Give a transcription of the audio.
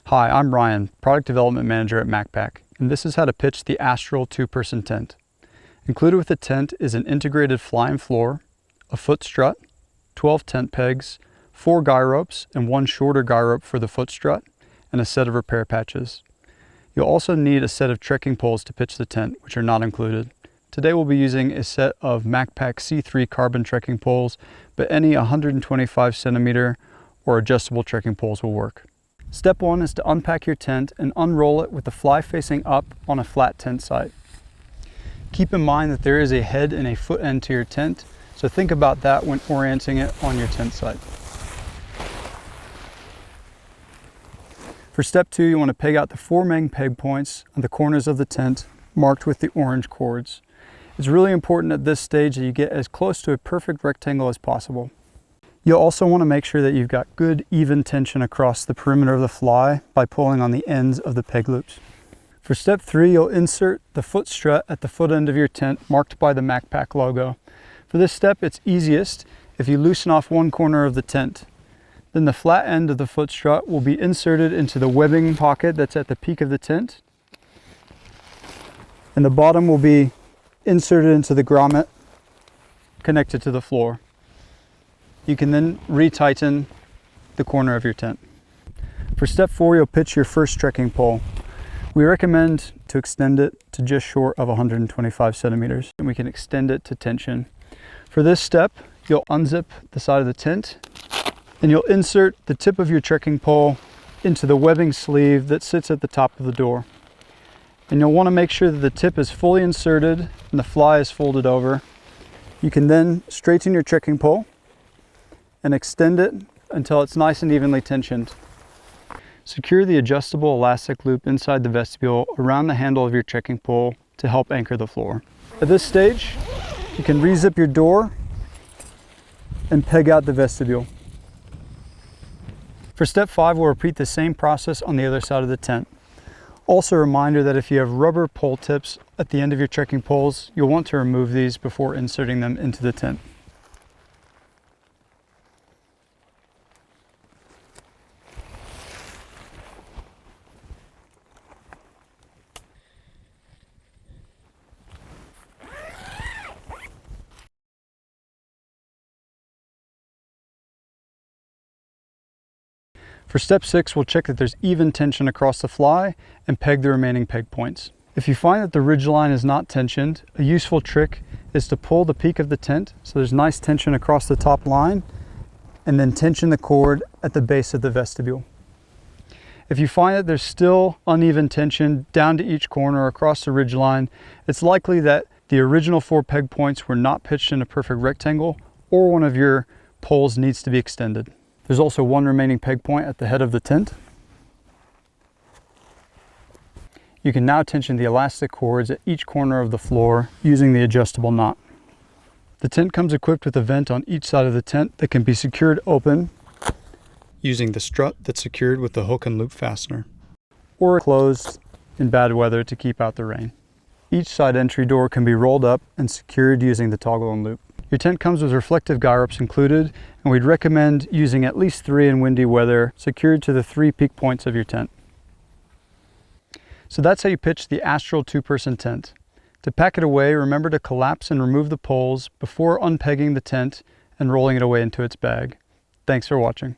Hi, I'm Ryan, Product Development Manager at Macpac, and this is how to pitch the Astral 2-person tent. Included with the tent is an integrated flying floor, a foot strut, 12 tent pegs, 4 guy ropes and 1 shorter guy rope for the foot strut, and a set of repair patches. You'll also need a set of trekking poles to pitch the tent, which are not included. Today we'll be using a set of Macpac C3 carbon trekking poles, but any 125 centimeter or adjustable trekking poles will work. Step 1 is to unpack your tent and unroll it with the fly facing up on a flat tent site. Keep in mind that there is a head and a foot end to your tent, so think about that when orienting it on your tent site. For step 2, you want to peg out the 4 main peg points on the corners of the tent marked with the orange cords. It's really important at this stage that you get as close to a perfect rectangle as possible. You'll also want to make sure that you've got good even tension across the perimeter of the fly by pulling on the ends of the peg loops. For step 3, you'll insert the foot strut at the foot end of your tent marked by the Macpac logo. For this step, it's easiest if you loosen off one corner of the tent. Then the flat end of the foot strut will be inserted into the webbing pocket that's at the peak of the tent. And the bottom will be inserted into the grommet connected to the floor. You can then retighten the corner of your tent. For step 4, you'll pitch your first trekking pole. We recommend to extend it to just short of 125 centimeters, and we can extend it to tension. For this step, you'll unzip the side of the tent, and you'll insert the tip of your trekking pole into the webbing sleeve that sits at the top of the door. And you'll want to make sure that the tip is fully inserted and the fly is folded over. You can then straighten your trekking pole and extend it until it's nice and evenly tensioned. Secure the adjustable elastic loop inside the vestibule around the handle of your trekking pole to help anchor the floor. At this stage, you can re-zip your door and peg out the vestibule. For step 5, we'll repeat the same process on the other side of the tent. Also a reminder that if you have rubber pole tips at the end of your trekking poles, you'll want to remove these before inserting them into the tent. For step 6, we'll check that there's even tension across the fly and peg the remaining peg points. If you find that the ridge line is not tensioned, a useful trick is to pull the peak of the tent so there's nice tension across the top line, and then tension the cord at the base of the vestibule. If you find that there's still uneven tension down to each corner across the ridge line, it's likely that the original 4 peg points were not pitched in a perfect rectangle, or one of your poles needs to be extended. There's also 1 remaining peg point at the head of the tent. You can now tension the elastic cords at each corner of the floor using the adjustable knot. The tent comes equipped with a vent on each side of the tent that can be secured open using the strut that's secured with the hook and loop fastener, or closed in bad weather to keep out the rain. Each side entry door can be rolled up and secured using the toggle and loop. Your tent comes with reflective guy ropes included, and we'd recommend using at least 3 in windy weather secured to the 3 peak points of your tent. So that's how you pitch the Astral 2-person tent. To pack it away, remember to collapse and remove the poles before unpegging the tent and rolling it away into its bag. Thanks for watching.